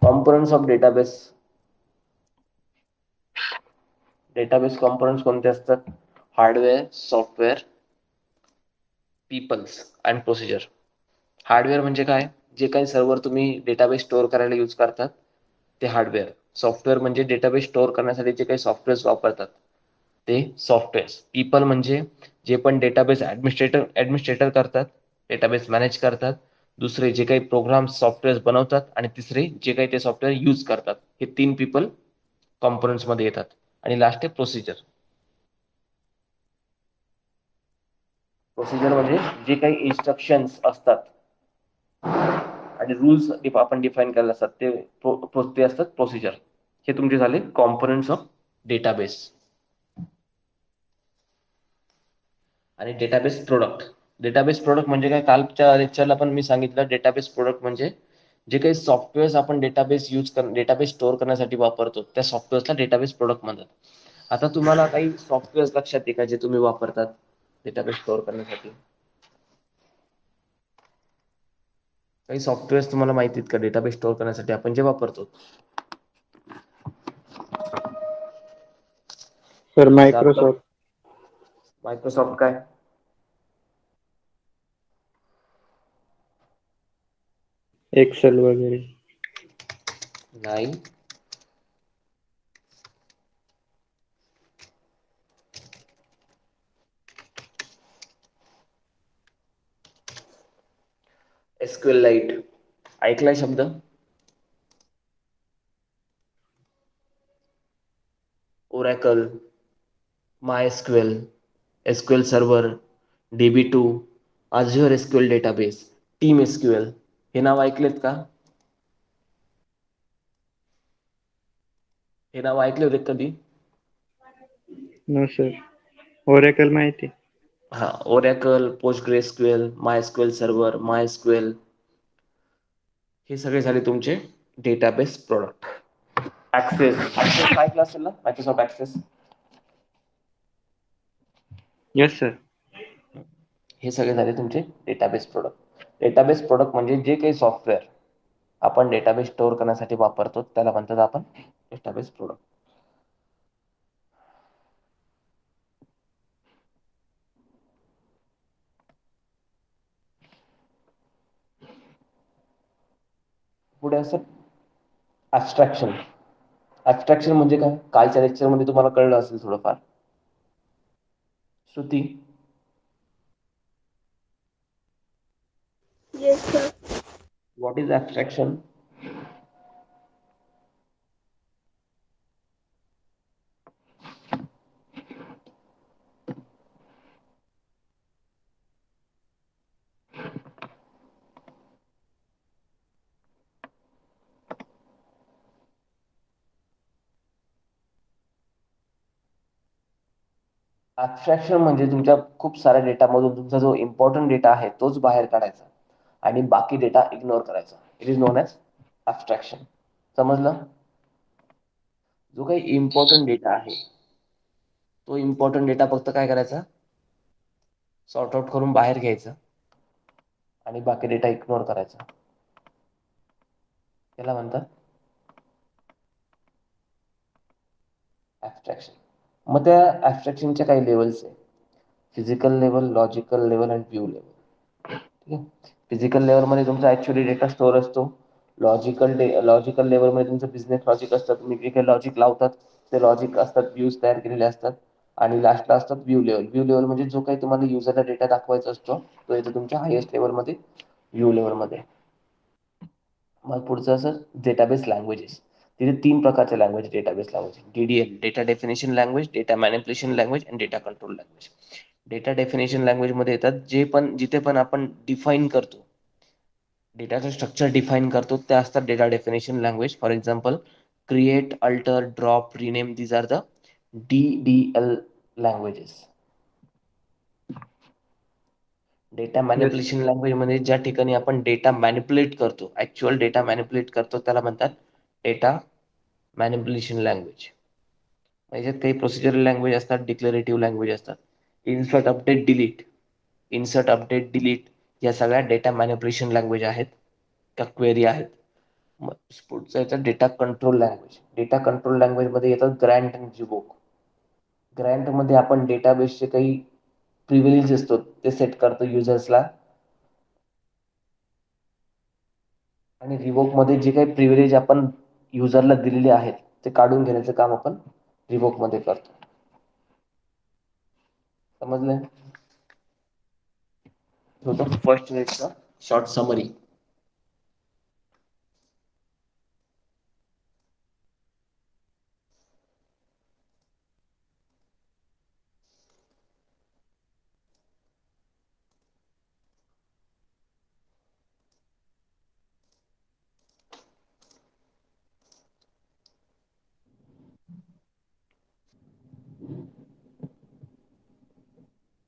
Components of database. Database components कोणते असतात? Hardware, software, peoples and procedure. Hardware म्हणजे काय? जे काही सर्व्हर तुम्ही डेटाबेस स्टोअर करायला यूज करतात ते हार्डवेअर. सॉफ्टवेअर म्हणजे डेटाबेस स्टोअर करण्यासाठी जे काही सॉफ्टवेअर्स वापरतात ते सॉफ्टवेअर. पीपल म्हणजे जे पण डेटाबेस ऍडमिनिस्ट्रेटर करतात, डेटाबेस मॅनेज करतात. दुसरे जे काही प्रोग्राम सॉफ्टवेअर बनवतात आणि तिसरे जे काही ते सॉफ्टवेअर यूज करतात. हे 3 पीपल कॉम्पोनंट्स मध्ये येतात. आणि लास्ट आहे प्रोसिजर. प्रोसिजर म्हणजे जे काही इन्स्ट्रक्शन्स असतात आणि रूल्स आपण डिफाईन केलेले असतात ते असतात प्रोसिजर. हे तुमचे झाले कॉम्पोनंट्स ऑफ डेटाबेस. आणि डेटाबेस प्रोडक्ट. डेटाबेस प्रोडक्ट म्हणजे काय? कालच्या लेक्चरला पण मी सांगितलं. डेटाबेस प्रोडक्ट म्हणजे जे काही सॉफ्टवेअर्स आपण डेटाबेस स्टोअर करण्यासाठी वापरतो त्या सॉफ्टवेअर्सला डेटाबेस प्रोडक्ट म्हणतात. आता तुम्हाला काही सॉफ्टवेअर्स लक्षात आहे का जे तुम्ही वापरतात डेटाबेस स्टोअर करण्यासाठी? काही सॉफ्टवेअर्स तुम्हाला माहिती आहेत का डेटाबेस स्टोअर करण्यासाठी आपण जे वापरतो? सर सिद्धार्थ. मायक्रोसॉफ्ट. मायक्रोसॉफ्ट काय? एक्सेल वगैरे. नाही. एसक्यूएल लाईट ऐकलाय शब्द? Oracle, MySQL, SQL server, DB2, Azure SQL database, team SQL. हे नाव ऐकलेत का? हे नाव ऐकले होते कधी? No sir. ओरेकल माहिती. हा, ओरॅकल, पोस्टग्रेस्क्यूएल, MySQL सर्व्हर, MySQL. हे सगळे झाले तुमचे डेटाबेस प्रोडक्ट. ऍक्सेस ऐकलं असेल ना, मायक्रोसॉफ्ट ऍक्सेस. Yes sir. हे सगळे झाले तुमचे डेटाबेस प्रोडक्ट. डेटाबेस प्रोडक्ट म्हणजे जे काही सॉफ्टवेअर आपण डेटाबेस स्टोअर करण्यासाठी वापरतो त्याला म्हणतात आपण डेटाबेस प्रोडक्ट. पुढे असं ऍब्स्ट्रॅक्शन. ऍब्स्ट्रॅक्शन म्हणजे काय? कालच्या लेक्चरमध्ये तुम्हाला कळलं असेल थोडंफार. Shruti. Yes, sir. What is abstraction? Abstraction म्हणजे तुमच्या खूप साऱ्या डेटामधून तुमचा जो इम्पॉर्टंट डेटा आहे तोच बाहेर काढायचा आणि बाकी डेटा इग्नोर करायचा. It is known as abstraction. समजलं? जो काही इम्पॉर्टंट डेटा आहे तो इम्पॉर्टंट डेटा फक्त काय करायचा? सॉर्ट आउट करून बाहेर घ्यायचा आणि बाकी डेटा इग्नोर करायचा. त्याला म्हणतात ऍब्स्ट्रॅक्शन. मग त्या ऍब्स्ट्रॅक्शनच्या काही लेवल्स आहे. फिजिकल लेवल, लॉजिकल लेवल आणि व्ह्यू लेवल. ठीक आहे. फिजिकल लेवलमध्ये तुमचा ऍक्च्युअली डेटा स्टोअर असतो. लॉजिकल लेवलमध्ये तुमचं बिझनेस लॉजिक असतं. तुम्ही जे काही लॉजिक लावतात ते लॉजिक असतात, व्ह्यूज तयार केलेले असतात. आणि लास्टला असतात व्ह्यू लेवल. व्ह्यू लेवल म्हणजे जो काही तुम्हाला युजरला डेटा दाखवायचा असतो तो येतो तुमच्या हायेस्ट लेवलमध्ये, व्ह्यू लेवलमध्ये. मग पुढचं असं डेटाबेस लँग्वेजेस. तिथे 3 प्रकारचे language database language. DDL, data definition language, data manipulation language आणि data control language. Data definition language मध्ये येतात जिथे पण आपण डिफाईन करतो, डेटाचं स्ट्रक्चर डिफाईन करतो त्या असतात data definition language. For example create, alter, drop, rename, these are the DDL languages. Data yes. Manipulation language मध्ये ज्या ठिकाणी आपण डेटा मॅनिप्युलेट करतो, ऍक्च्युअल डेटा मॅनिप्युलेट करतो त्याला म्हणतात डेटा मॅनिप्युलेशन लँग्वेज. याच्यात काही प्रोसिजरल लँग्वेज असतात, डिक्लेरेटिव्ह लँग्वेज असतात. Insert, update, delete. Insert, update, delete या सगळ्या डेटा मॅनिप्युलेशन लँग्वेज आहेत, त्या क्वेरी आहेत. पुढचं याच्यात data control language. Data control language मध्ये येतात ग्रँट आणि रिवोक. ग्रँट मध्ये आपण डेटाबेसचे काही प्रिव्हिलेज असतो ते सेट करतो युजर्सला, आणि रिवोक मध्ये जे काही प्रिव्हिलेज आपण युजरला दिलेले आहेत ते काढून घेण्याचं काम आपण रिवोक मध्ये करतो. समजलंय? होतं फर्स्ट युनिटचा short summary.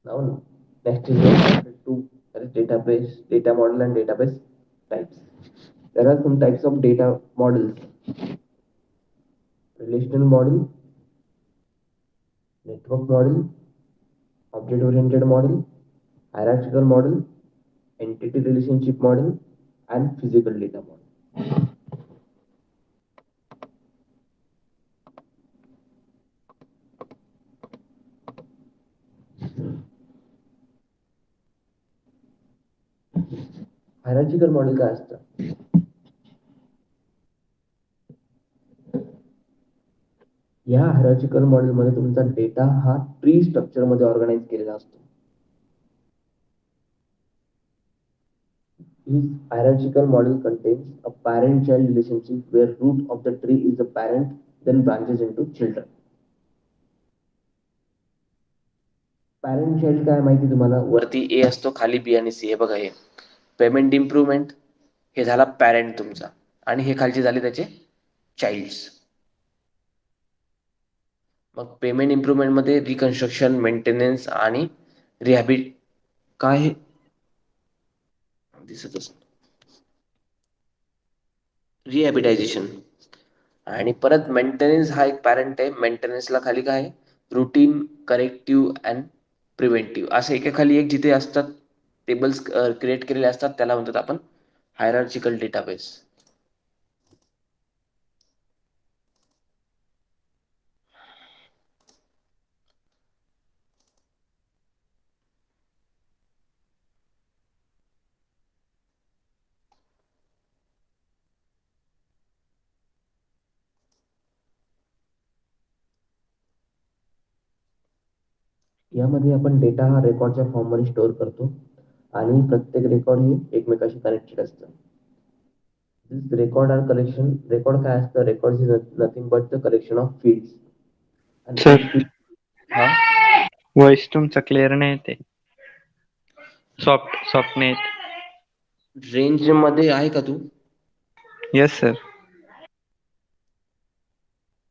Now, next is to database, data model and database types. There are some types of data models: relational model, network model, object-oriented model, hierarchical model, entity relationship model, and physical data model. Hierarchical model काय असतं? या हायरार्चिकल मॉडेलमध्ये तुमचा data हा tree structure मध्ये organise केलेला असतो. His hierarchical model contains a parent-child relationship where root of the tree is the parent, then branches into children. Parent child काय माहिती तुम्हाला? वरती ए असतो, खाली बी आणि सी. हे बघा, हे पेमेंट इम्प्रुव्हमेंट हे झाला पॅरेंट तुमचा, आणि हे खालचे झाले त्याचे चाइल्ड्स. मग पेमेंट इम्प्रुव्हमेंट मध्ये रिकन्स्ट्रक्शन, मेंटेनन्स आणि रिहॅबिट काय दिसतच रिहॅबिटायझेशन. आणि परत मेंटेनन्स हा एक पॅरेंट आहे. मेंटेनन्सला खाली काय आहे? रुटीन, करेक्टिव्ह अँड प्रिव्हेंटिव्ह असे एकाखाली एक जिथे असतात टेबल्स क्रिएट केलेले असतात त्याला म्हणतात आपण हायरार्चिकल डेटाबेस. यामध्ये आपण डेटा हा रेकॉर्डच्या फॉर्ममध्ये स्टोअर करतो आणि प्रत्येक रेकॉर्ड हे एकमेकाशी कनेक्टेड असतं. दिस रेकॉर्ड आर कलेक्शन. रेकॉर्ड काय असतं? Record is nothing but the collection of fields. आणि सर, each field, हा वॉइस तुमचा क्लिअर नाही येते. सॉफ्ट सॉफ्ट नाही येते. रेंज मध्ये आहे का तू? Yes sir.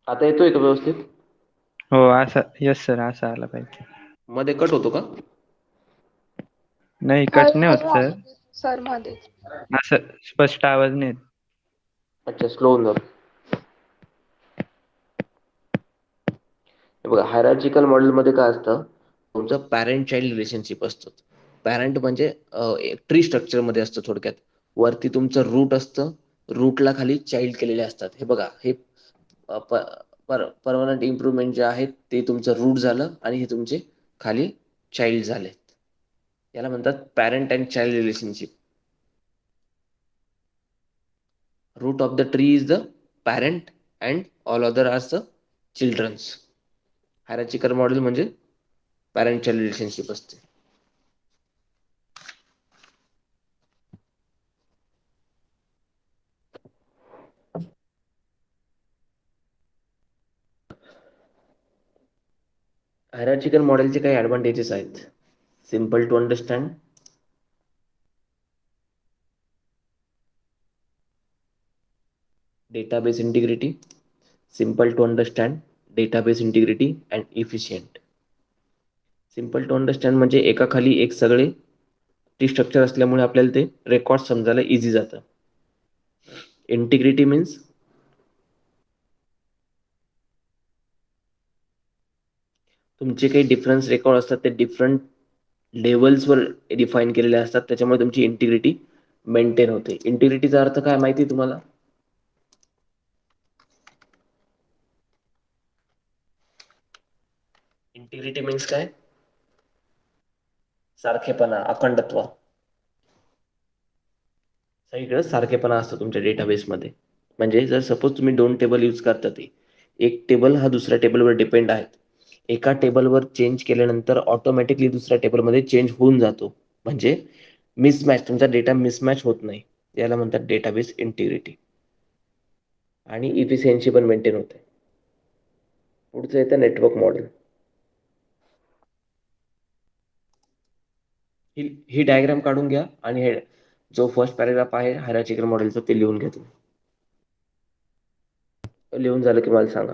आता येतोय का व्यवस्थित? हो, असं येस सर, असं आला पाहिजे. मध्ये कट होतो का? नाही, कट नाही होत सर. सर मध्ये असं स्पष्ट आवाज नाही येत. अच्छा, स्लो होऊन जातो. हे बघा, हायरार्चिकल मॉडेलमध्ये काय असतं? तुमचं पॅरेंट चाइल्ड रिलेशनशिप असतं. पॅरेंट म्हणजे ट्री स्ट्रक्चर मध्ये असतं थोडक्यात. वरती तुमचं रूट असतं, रूटला खाली चाइल्ड केलेले असतात. हे बघा, हे परमनंट इम्प्रुव्हमेंट जे आहेत ते तुमचं रूट झालं आणि हे तुमचे खाली चाइल्ड झाले. याला म्हणतात parent and child relationship. Root of the tree is the parent and all other are the childrens. Hierarchical model म्हणजे पॅरेंट चाइल्ड रिलेशनशिप असते. हायरार्चिकल मॉडेलचे काही ॲडव्हान्टेजेस आहेत. Simple to understand, database integrity, simple to understand, database integrity and efficient. Simple to understand म्हणजे एकाखाली एक सगळे T structure असल्यामुळे आपल्याला ते रेकॉर्ड समजायला इझी जातं. इंटिग्रिटी मीन्स तुमचे काही डिफरन्स रेकॉर्ड असतात ते डिफरंट लेवल्सवर डिफाईन केलेले असतात, त्याच्यामुळे तुमची इंटिग्रिटी मेंटेन होते. इंटिग्रिटीचा अर्थ काय माहिती तुम्हाला? इंटिग्रिटी मीन्स काय? सारखेपणा, अखंडत्व. सगळीकडे सारखेपणा असतो तुमच्या डेटाबेसमध्ये. म्हणजे जर सपोज तुम्ही 2 टेबल यूज करता, ते एक टेबल हा दुसऱ्या टेबलवर डिपेंड आहे. एका टेबलवर चेंज केल्यानंतर ऑटोमॅटिकली दुसऱ्या टेबलमध्ये चेंज होऊन जातो. म्हणजे मिसमॅच, तुमचा डेटा मिसमॅच होत नाही. याला म्हणतात डेटाबेस इंटिग्रिटी. आणि इफिशियन्सी पण मेंटेन होते. पुढचं येतं नेटवर्क मॉडेल. ही डायग्राम काढून घ्या आणि हे जो फर्स्ट पॅराग्राफ आहे हायरार्चिकल मॉडेलचा ते लिहून घ्या तुम्ही. लिहून झालं की मला सांगा.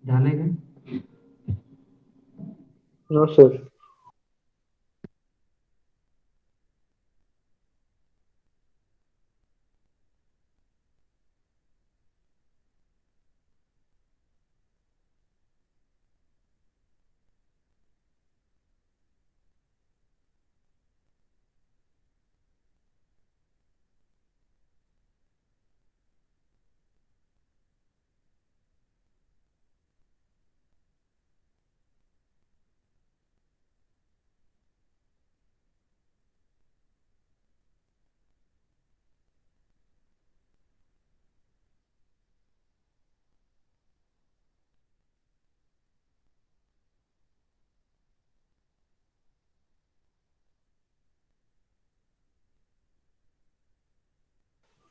झालंय का? No sir.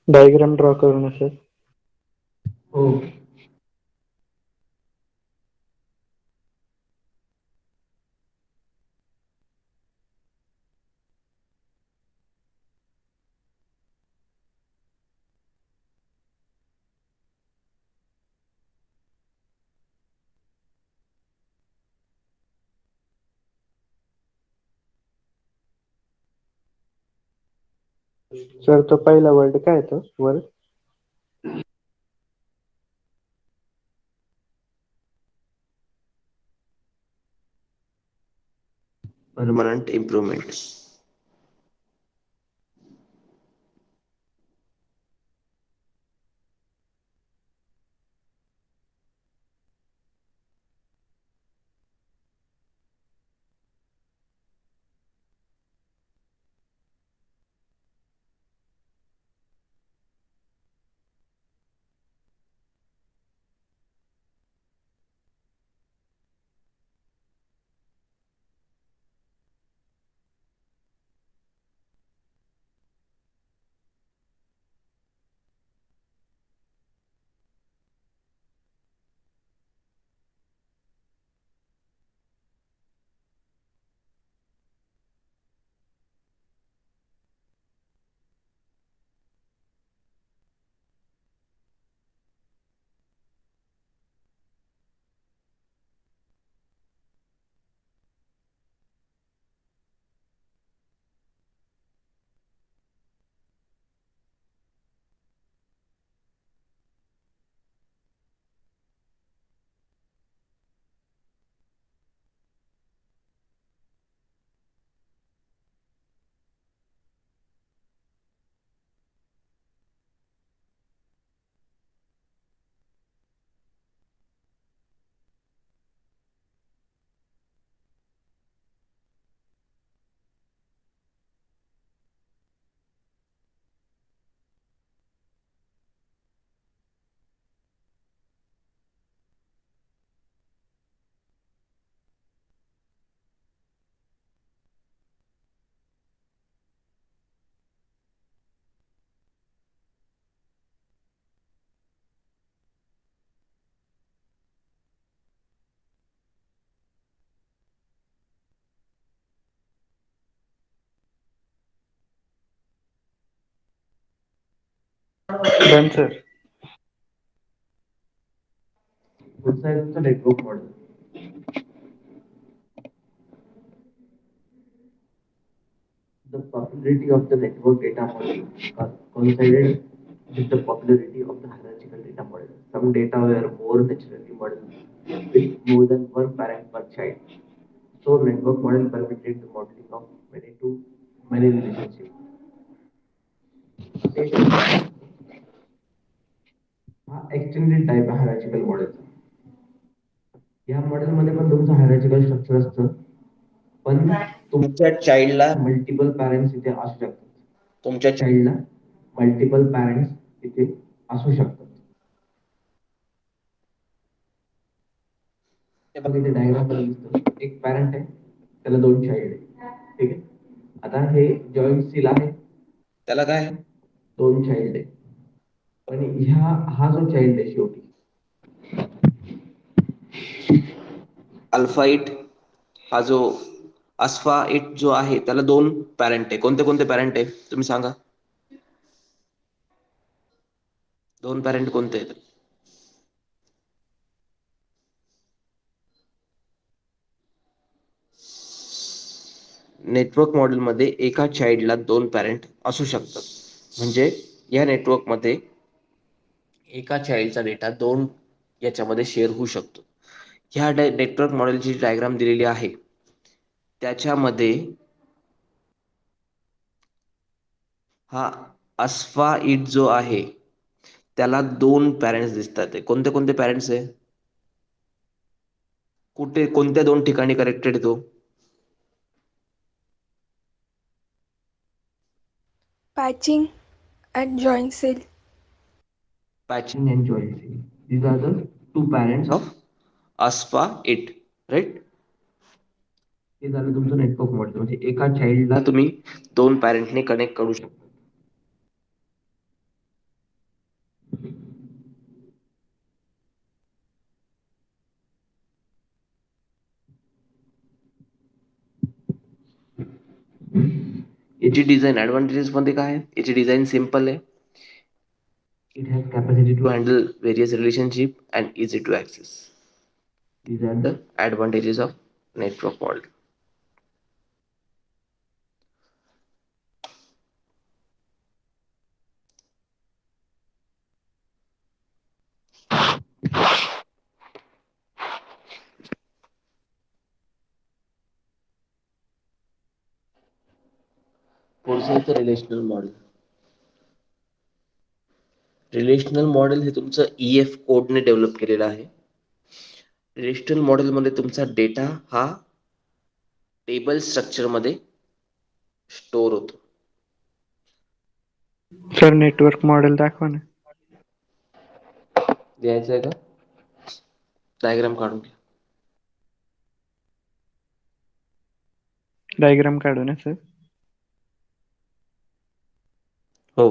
डायग्राम ड्रॉ करू ना सर. हो. सर तो पहिला वर्ड काय तो word? Permanent improvement. Done sir. पुढचा आहे तुमचा network model. The popularity of the network data model coincided with the popularity of the hierarchical data model. Some data were more naturally modeled with more than one parent per child. So network model permitted the modeling of many to many relationships. हा extended type आहे हायरार्चिकल मॉडेलचा. या मॉडेलमध्ये पण तुमचं हायरार्चिकल structure असतं, पण तुमच्या चाइल्डला मल्टिपल पॅरेंट्स इथे असू शकतात. तुमच्या चाइल्डला मल्टिपल पॅरेंट्स इथे असू शकतात. ते बघा इथे डायग्राम मध्ये दिसतं, एक पॅरेंट आहे, त्याला दोन चाइल्ड आहे. ठीक आहे. आता हे जॉईंट सील आहे, त्याला काय आहे, दोन चाइल्ड आहे. पण हा जो चाइल्ड आहे शेवटी अल्फा इट, हा जो अस्फा इट जो आहे त्याला दोन पॅरेंट आहे. कोणते कोणते पॅरेंट आहे तुम्ही सांगा. दोन पॅरेंट कोणते आहेत? नेटवर्क मॉडेलमध्ये एका चाइल्डला दोन पॅरेंट असू शकतात. म्हणजे या नेटवर्कमध्ये एका चाइल्डचा डेटा दोन याच्यामध्ये शेअर होऊ शकतो. ह्या नेटवर्क मॉडेलची डायग्राम दिलेली आहे, त्याच्यामध्ये हा अस्फा इट जो आहे त्याला दोन पॅरेंट्स दिसतात. कोणते कोणते पॅरेंट्स आहे? कुठे कोणत्या दोन ठिकाणी करेक्टेड तो? Patching and joint cell. Patching and joint seal. These are the two parents of अस्फा इट, राईट. हे झालं तुमचं नेटवर्क मॉडेल. म्हणजे एका चाइल्डला तुम्ही दोन पॅरेंटने कनेक्ट करू शकता. याची डिझाईन ऍडव्हान्टेजेस मध्ये काय आहे? याची डिझाईन सिंपल आहे. It has capacity to handle various relationship and easy to access. These are the advantages of network model. पुढचं येतं रिलेशनल मॉडेल. रिलेशनल मॉडेल हे तुमचं EF कोडने डेव्हलप केलेलं आहे. रिलेशनल मॉडेलमध्ये तुमचा डेटा हा टेबल स्ट्रक्चरमध्ये स्टोअर होतो. सर नेटवर्क मॉडेल दाखवा ना. द्यायचं आहे का? डायग्राम काढून घ्या. डायग्राम काढू ना सर. हो.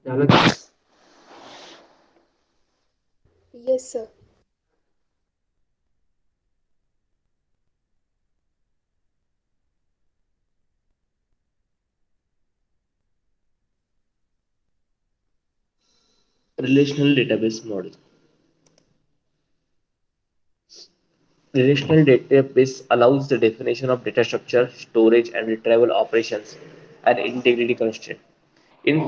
झालं का? Yes, sir. Relational database model. Relational database allows the definition of data structure, storage, and retrieval operations and integrity constraint. In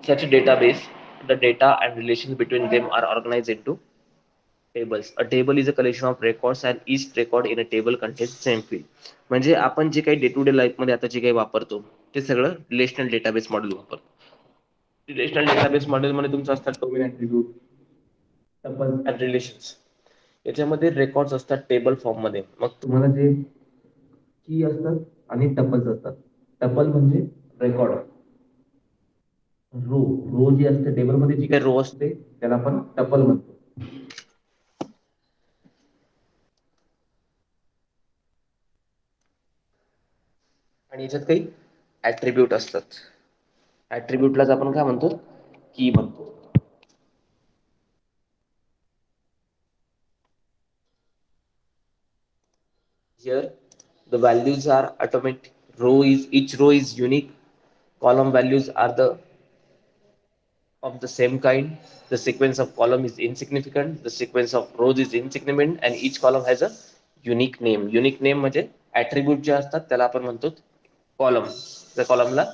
such a database, the data and relations between them are organized into tables. A table is a collection of records and each record in a table contains same field. म्हणजे आपण जे काही day to day लाईफमध्ये आता जे काही वापरतो ते सगळं रिलेशनल डेटाबेस मॉडेल वापरतो. रिलेशनल डेटाबेस मॉडेलमध्ये तुमचं असतात domain attribute, tuple and relations. याच्यामध्ये रेकॉर्ड्स असतात टेबल फॉर्म मध्ये. मग तुम्हाला जे की असतात आणि टपल्स असतात. टपल म्हणजे रेकॉर्ड. रो रो जी असते टेबलमध्ये जी काही रो असते त्याला आपण टपल म्हणतो. आणि याच्यात काही ऍट्रिब्यूट असतात. ऍट्रिब्यूटलाच आपण काय म्हणतो? की म्हणतो. Here the values are atomic. Each row is unique. Column values are the of the same kind. The sequence of column is insignificant. The sequence of rows is insignificant, and each column has a unique name. Unique name म्हणजे attribute जे असतात त्याला आपण म्हणतो column. त्या कॉलमला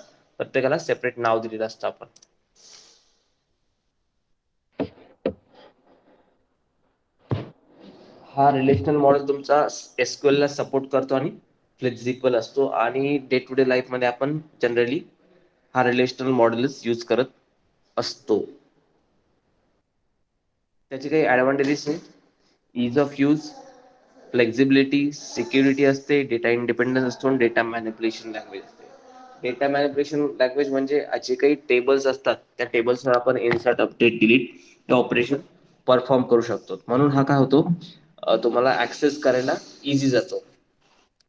प्रत्येकाला separate नाव दिलेलं असतं आपण. हा रिलेशनल मॉडेल तुमचा SQL ला सपोर्ट करतो आणि फ्लेक्झिबल असतो आणि डे टू डे लाईफ मध्ये आपण जनरली हा रिलेशनल मॉडेलच यूज करत असतो. त्याचे काही ऍडव्हान्टेजेस आहे. Is of use, flexibility, security असते, डेटा इंडिपेंडन्स असतो आणि डेटा मॅनिप्युलेशन लँग्वेज असते. डेटा मॅनिप्युलेशन लँग्वेज म्हणजे जे काही टेबल्स असतात त्या टेबल्सवर आपण इन्सर्ट, अपडेट, डिलीट हे ऑपरेशन परफॉर्म करू शकतो. म्हणून हा काय होतो, तुम्हाला ऍक्सेस करायला इझी जातो.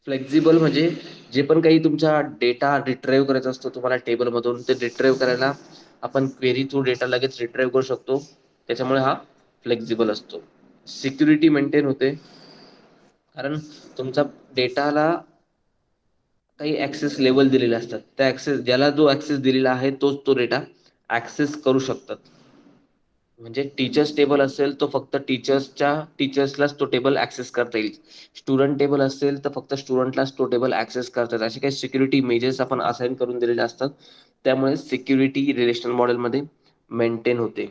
फ्लेक्झिबल म्हणजे जे पण काही तुमचा डेटा रिट्राईव्ह करायचा असतो तुम्हाला टेबलमधून, ते रिट्राईव्ह करायला आपण क्वेरी थ्रू डेटा लगेच रिट्राईव्ह करू शकतो. त्याच्यामुळे हा फ्लेक्झिबल असतो. सिक्युरिटी मेंटेन होते कारण तुमचा डेटाला काही ऍक्सेस लेवल दिलेले असतात. त्या ऍक्सेस ज्याला जो ऍक्सेस दिलेला आहे तोच तो डेटा ऍक्सेस करू शकतात. म्हणजे टीचर्स टेबल असेल तो फक्त टीचर्सलाच तो टेबल ऍक्सेस करता येईल. स्टुडंट टेबल असेल तर फक्त स्टुडंटलाच तो टेबल ऍक्सेस करतात. असे काही सिक्युरिटी मेजर्स आपण असाइन करून दिलेले असतात. त्यामुळे सिक्युरिटी रिलेशनल मॉडेलमध्ये मेंटेन होते.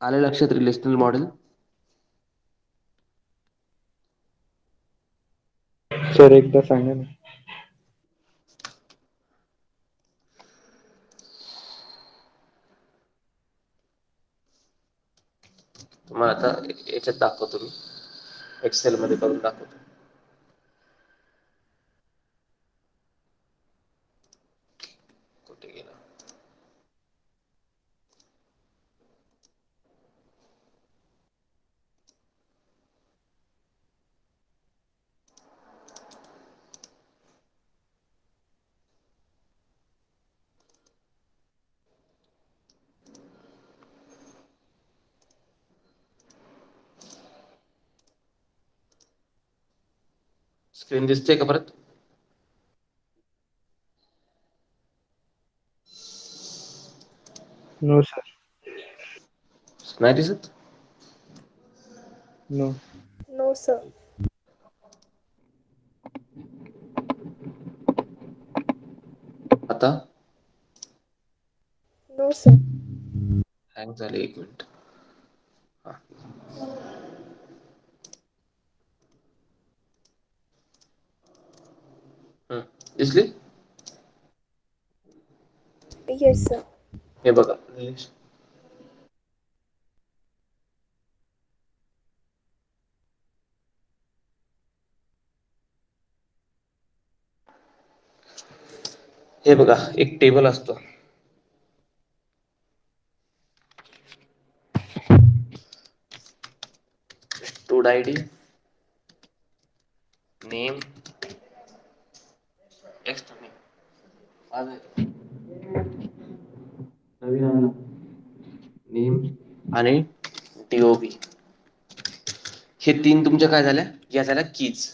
आले लक्षात रिलेशनल मॉडेल? सर एकदा सांगा ना. तुम्हाला आता याच्यात दाखवतो मी, एक्सेल मध्ये करून दाखवतो. कुठे गेला? स्क्रीन दिसते का परत? No sir. नाही दिसत? नो. No, sir. आता No, sir. हँग झाले, एक मिनिट. हा. दिसली? Yes, sir. हे बघा, हे बघा एक टेबल असतो. Stud ID, name, text name. नवीन आणलं नेम आणि DOB, हे 3 तुमच्या काय झाल्या, या झाल्या कीज.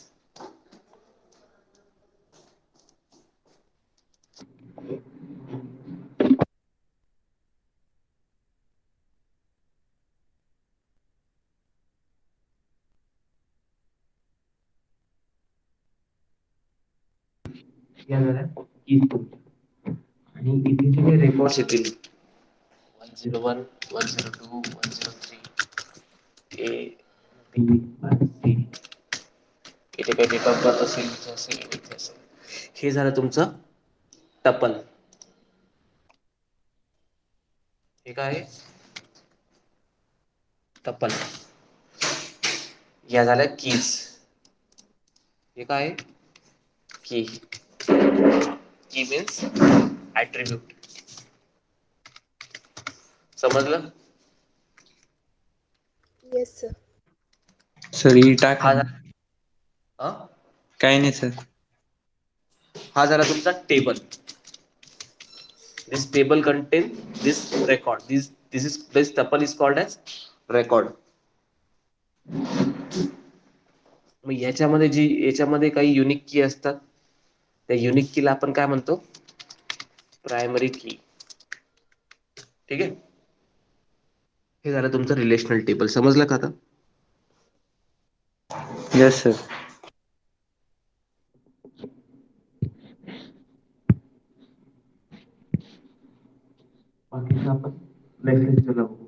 या झाल्या कीज तुमच्या. आणि इथे जे काही रेकॉर्ड्स येतील 101, 102, 103 A B आणि C, इथे काही डेट ऑफ बर्थ असेल, इथे असेल, इथे असेल, हे झालं तुमचं टपल. हे काय आहे, टपल. या झाल्या कीज. हे काय आहे, की. की मीन्स ऍट्रिब्यूट. समजलं? Yes sir. सर ही टाका. हा झाला काही नाही सर. हा झाला तुमचा table. This table contain this record. This tuple is called as record. मग याच्यामध्ये काही युनिक की असतात, त्या युनिक कीला आपण काय म्हणतो, प्रायमरी की. ठीक आहे, हे झालं तुमचं रिलेशनल टेबल. समजलं का आता? Yes sir. बाकीचं आपण नेक्स्ट लेक्चरला बघू.